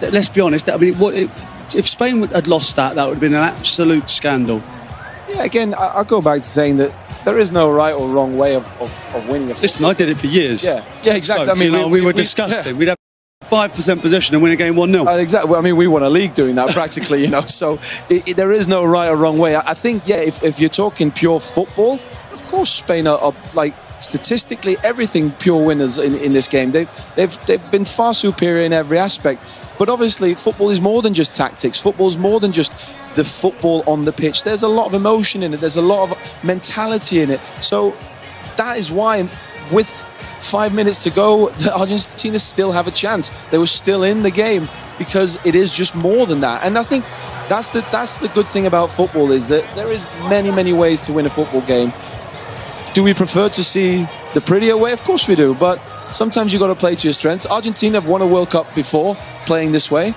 let's be honest. I mean, if Spain had lost that would have been an absolute scandal. Yeah, again, I'll go back to saying that there is no right or wrong way of winning a football. Listen, I did it for years. Yeah, exactly. So, I mean, we were disgusting. Yeah. We'd have 5% possession and win a game 1-0. Exactly. I mean, we won a league doing that practically, So there is no right or wrong way. I think, if you're talking pure football, of course, Spain are like statistically everything pure winners in this game. They've been far superior in every aspect. But obviously, football is more than just tactics. Football is more than just the football on the pitch. There's a lot of emotion in it. There's a lot of mentality in it. So that is why, with 5 minutes to go, Argentina still have a chance. They were still in the game because it is just more than that. And I think that's the good thing about football, is that there is many ways to win a football game. Do we prefer to see the prettier way? Of course we do. But sometimes you've got to play to your strengths. Argentina have won a World Cup before playing this way.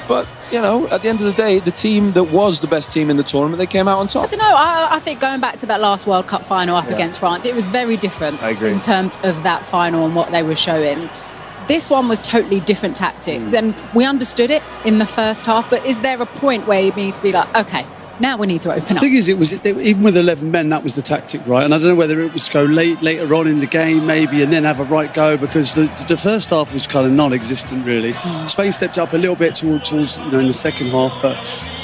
But, at the end of the day, the team that was the best team in the tournament, they came out on top. I don't know. I think going back to that last World Cup final up against France, it was very different. I agree. In terms of that final and what they were showing. This one was totally different tactics. And we understood it in the first half. But is there a point where you need to be like, OK, now we need to open up? The thing is, even with 11 men, that was the tactic, right? And I don't know whether it was go later on in the game, maybe, and then have a right go, because the first half was kind of non-existent, really. Spain stepped up a little bit towards in the second half, but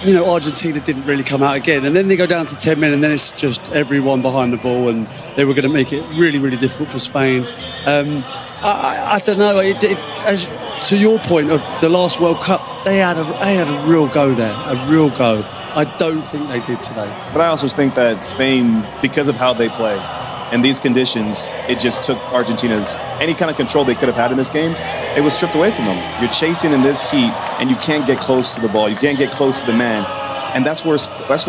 Argentina didn't really come out again. And then they go down to 10 men, and then it's just everyone behind the ball, and they were going to make it really, really difficult for Spain. I don't know. As to your point of the last World Cup, they had a real go there, a real go. I don't think they did today. But I also think that Spain, because of how they play, and these conditions, it just took Argentina's any kind of control they could have had in this game. It was stripped away from them. You're chasing in this heat, and you can't get close to the ball. You can't get close to the man, and that's where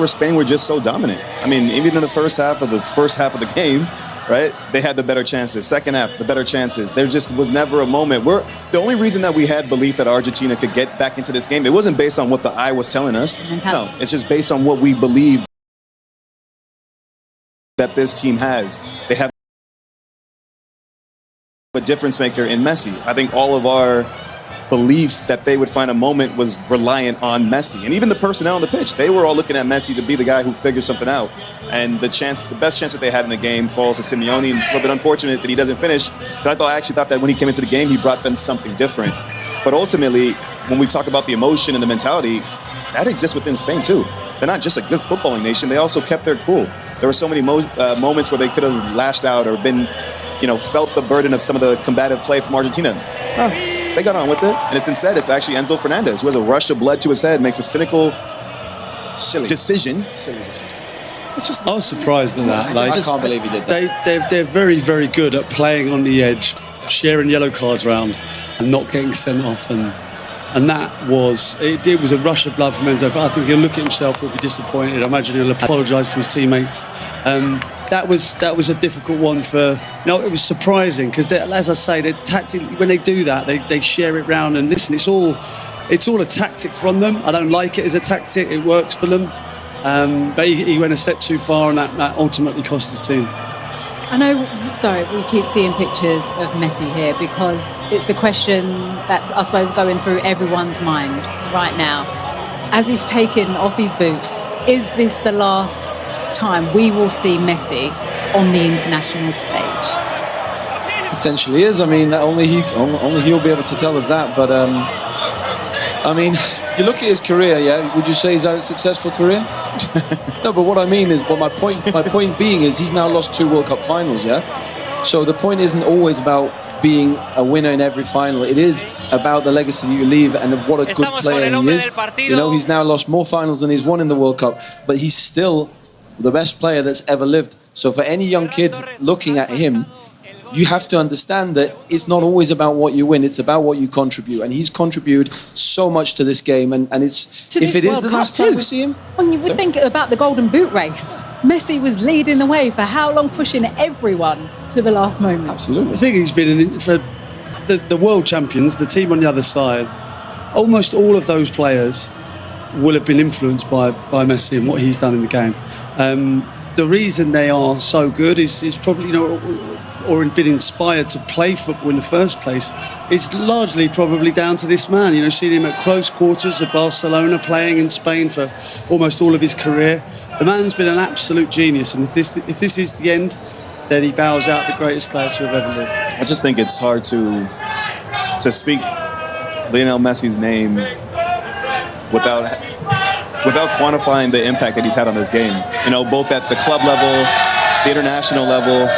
Spain were just so dominant. I mean, even in the first half of the game, right? They had the better chances. Second half, the better chances. There just was never a moment where the only reason that we had belief that Argentina could get back into this game, it wasn't based on what the eye was telling us. No, it's just based on what we believe that this team has. They have a difference maker in Messi. I think all of our belief that they would find a moment was reliant on Messi. And even the personnel on the pitch, they were all looking at Messi to be the guy who figures something out. And the best chance that they had in the game falls to Simeone, and it's a little bit unfortunate that he doesn't finish, because I actually thought that when he came into the game, he brought them something different. But ultimately, when we talk about the emotion and the mentality, that exists within Spain too. They're not just a good footballing nation, they also kept their cool. There were so many moments where they could have lashed out or been, felt the burden of some of the combative play from Argentina. They got on with it, and it's actually Enzo Fernandez, who has a rush of blood to his head, makes a cynical decision. It's just, I was surprised at that. I can't believe he did that. They're very, very good at playing on the edge, sharing yellow cards around, and not getting sent off. And that was it was a rush of blood from Enzo. I think he'll look at himself, he'll be disappointed. I imagine he'll apologise to his teammates. That was a difficult one for. It was surprising because, as I say, they tactically, when they do that, they share it round. And listen, it's all a tactic from them. I don't like it as a tactic. It works for them, but he went a step too far, and that ultimately cost his team. I know, sorry, we keep seeing pictures of Messi here because it's the question that's, I suppose, going through everyone's mind right now. As he's taken off his boots, is this the last time we will see Messi on the international stage? Potentially is. I mean, only he'll be able to tell us that. But, I mean, you look at his career, yeah? Would you say he's had a successful career? No, but what I mean is, my point being is he's now lost 2 World Cup finals, yeah? So the point isn't always about being a winner in every final. It is about the legacy that you leave and what a good player he is. He's now lost more finals than he's won in the World Cup, but he's still the best player that's ever lived. So for any young kid looking at him, you have to understand that it's not always about what you win, it's about what you contribute. And he's contributed so much to this game, and it's if it is the last time we see him. When you would think about the Golden Boot race, Messi was leading the way for how long, pushing everyone to the last moment. Absolutely. I think he's been for the world champions, the team on the other side. Almost all of those players will have been influenced by Messi and what he's done in the game. The reason they are so good is probably, or been inspired to play football in the first place is largely probably down to this man. You know, seeing him at close quarters at Barcelona, playing in Spain for almost all of his career. The man's been an absolute genius, and if this is the end, then he bows out the greatest player to have ever lived. I just think it's hard to speak Lionel Messi's name without quantifying the impact that he's had on this game. You know, both at the club level, the international level.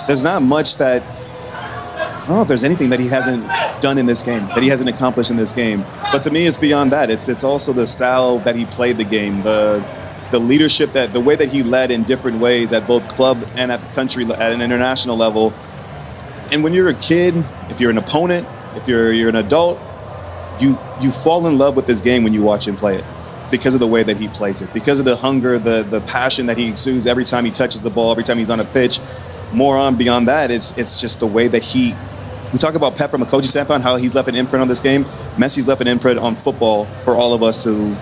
There's not much that, I don't know if there's anything that he hasn't done in this game, that he hasn't accomplished in this game. But to me, it's beyond that. It's also the style that he played the game, the leadership, the way that he led in different ways at both club and at the country, at an international level. And when you're a kid, if you're an opponent, if you're an adult, you fall in love with this game when you watch him play it, because of the way that he plays it, because of the hunger, the passion that he exudes every time he touches the ball, every time he's on a pitch. More on beyond that, it's just the way that we talk about Pep from a coaching standpoint, how he's left an imprint on this game. Messi's left an imprint on football for all of us to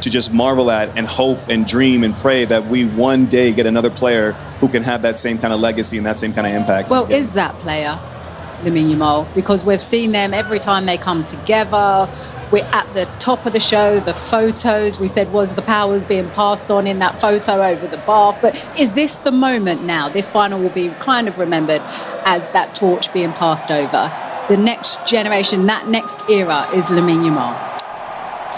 just marvel at and hope and dream and pray that we one day get another player who can have that same kind of legacy and that same kind of impact. Well, is that player Lamine Yamal? Because we've seen them every time they come together. We're at the top of the show, the photos, we said, was the powers being passed on in that photo over the bath. But is this the moment now? This final will be kind of remembered as that torch being passed over. The next generation, that next era is Lamine Yamal.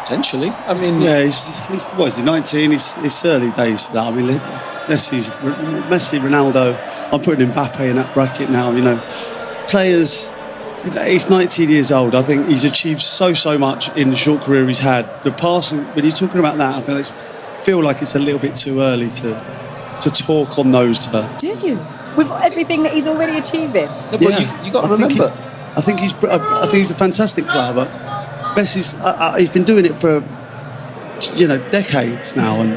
Potentially. I mean... Yeah, he's what is he, 19? It's early days for that. I mean, Messi, Ronaldo, I'm putting Mbappe in that bracket now, you know. Players... He's 19 years old. I think he's achieved so much in the short career he's had. The passing, when you're talking about that, I feel like it's a little bit too early to talk on those terms. Do you? With everything that he's already achieving? No, but yeah. you got to remember. I think he's a fantastic player, but Messi's he's been doing it for decades now, and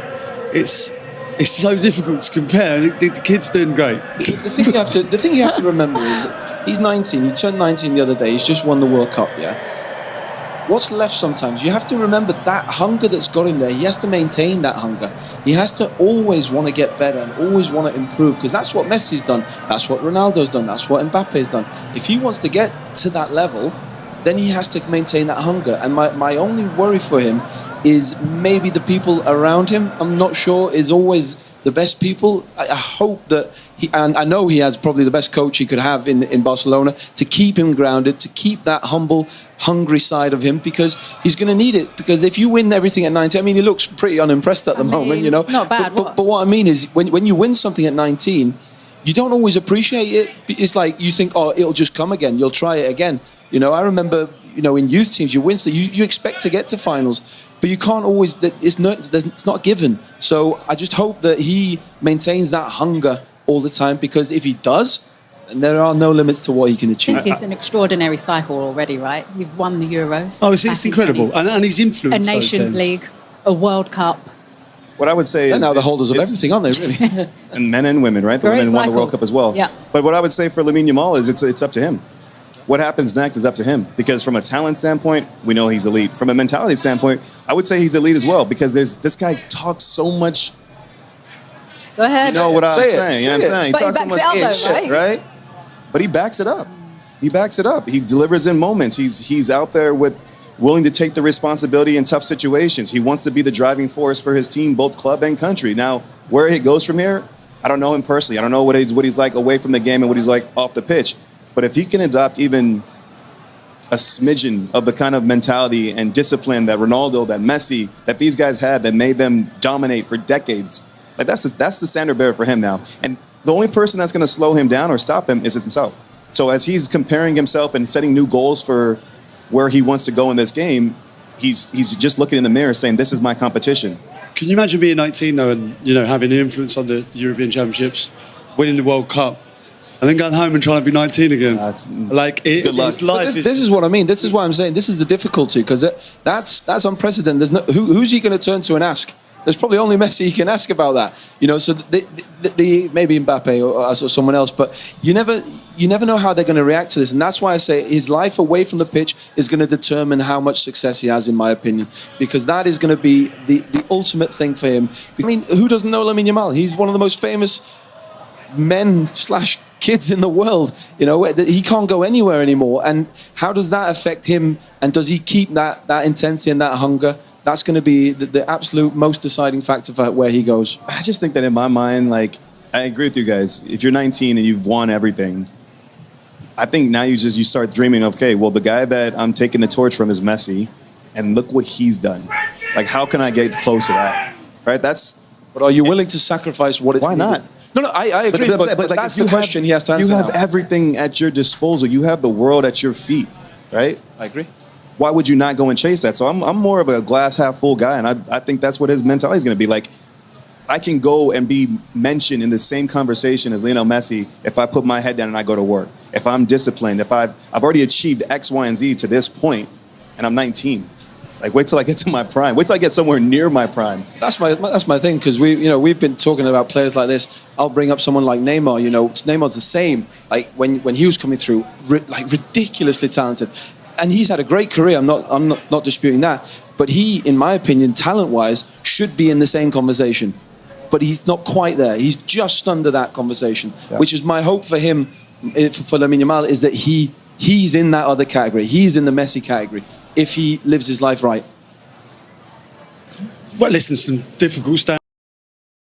it's so difficult to compare. The kid's doing great. The thing you have to remember is he's 19. He turned 19 the other day. He's just won the World Cup. Yeah. What's left sometimes? You have to remember that hunger that's got him there. He has to maintain that hunger. He has to always want to get better and always want to improve, because that's what Messi's done. That's what Ronaldo's done. That's what Mbappe's done. If he wants to get to that level, then he has to maintain that hunger. And my only worry for him is maybe the people around him. I'm not sure is always the best people. I hope that and I know he has probably the best coach he could have in Barcelona to keep him grounded, to keep that humble, hungry side of him, because he's going to need it. Because if you win everything at 19, I mean, he looks pretty unimpressed at the moment, you know. It's not bad. But what I mean is, when you win something at 19, you don't always appreciate it. It's like you think, oh, it'll just come again. You'll try it again. You know, I remember, in youth teams, you win, so you expect to get to finals, but you can't always. It's not given. So I just hope that he maintains that hunger all the time, because if he does, then there are no limits to what he can achieve. I think it's an extraordinary cycle already, right? You've won the Euros. Oh, it's incredible, and he's influenced a Nations League, a World Cup. What I would say They're is... now the holders of everything, aren't they, really? And men and women, right? The women won the World Cup as well. Yeah. But what I would say for Lamine Yamal is it's up to him. What happens next is up to him. Because from a talent standpoint, we know he's elite. From a mentality standpoint, I would say he's elite as well, because this guy talks so much... Go ahead. You know what I'm saying? You know what I'm saying? He But talks so much shit, right? But he backs it up. He backs it up. He delivers in moments. He's out there willing to take the responsibility in tough situations. He wants to be the driving force for his team, both club and country. Now, where he goes from here, I don't know him personally. I don't know what he's like away from the game and what he's like off the pitch. But if he can adopt even a smidgen of the kind of mentality and discipline that Ronaldo, that Messi, that these guys had that made them dominate for decades, that's the standard bearer for him now. And the only person that's going to slow him down or stop him is himself. So as he's comparing himself and setting new goals for where he wants to go in this game, he's just looking in the mirror saying, this is my competition. Can you imagine being 19 though, and having an influence on the European Championships, winning the World Cup, and then going home and trying to be 19 again? That's his life. This is what I mean. This is why I'm saying this is the difficulty, because that's unprecedented. There's who's he going to turn to and ask? There's probably only Messi he can ask about that. So the maybe Mbappe or someone else, but you never know how they're going to react to this, and that's why I say his life away from the pitch is going to determine how much success he has, in my opinion, because that is going to be the ultimate thing for him. I mean, who doesn't know Lamine Yamal? He's one of the most famous men / kids in the world. You know, he can't go anywhere anymore. And how does that affect him? And does he keep that intensity and that hunger? That's going to be the absolute most deciding factor for where he goes. I just think that in my mind, like, I agree with you guys. If you're 19 and you've won everything, I think now you start dreaming of, okay, well, the guy that I'm taking the torch from is Messi, and look what he's done. Like, how can I get close to that? Right? But are you willing to sacrifice what it's Why needed? not? No, I agree. But like, that's the question he has to answer. You have now. everything at your disposal. You have the world at your feet, right? I agree. Why would you not go and chase that? So I'm more of a glass half full guy, and I think that's what his mentality is going to be. Like, I can go and be mentioned in the same conversation as Lionel Messi if I put my head down and I go to work. If I'm disciplined, if I've already achieved X, Y, and Z to this point, and I'm 19. Like, wait till I get to my prime. Wait till I get somewhere near my prime. That's my thing, because we've been talking about players like this. I'll bring up someone like Neymar. You know, Neymar's the same. Like when he was coming through, like ridiculously talented, and he's had a great career. I'm not disputing that. But he, in my opinion, talent-wise, should be in the same conversation. But he's not quite there. He's just under that conversation, which is my hope for him, for Lamine Yamal, is that he's in that other category. He's in the Messi category if he lives his life right. Well, listen, some difficult stuff.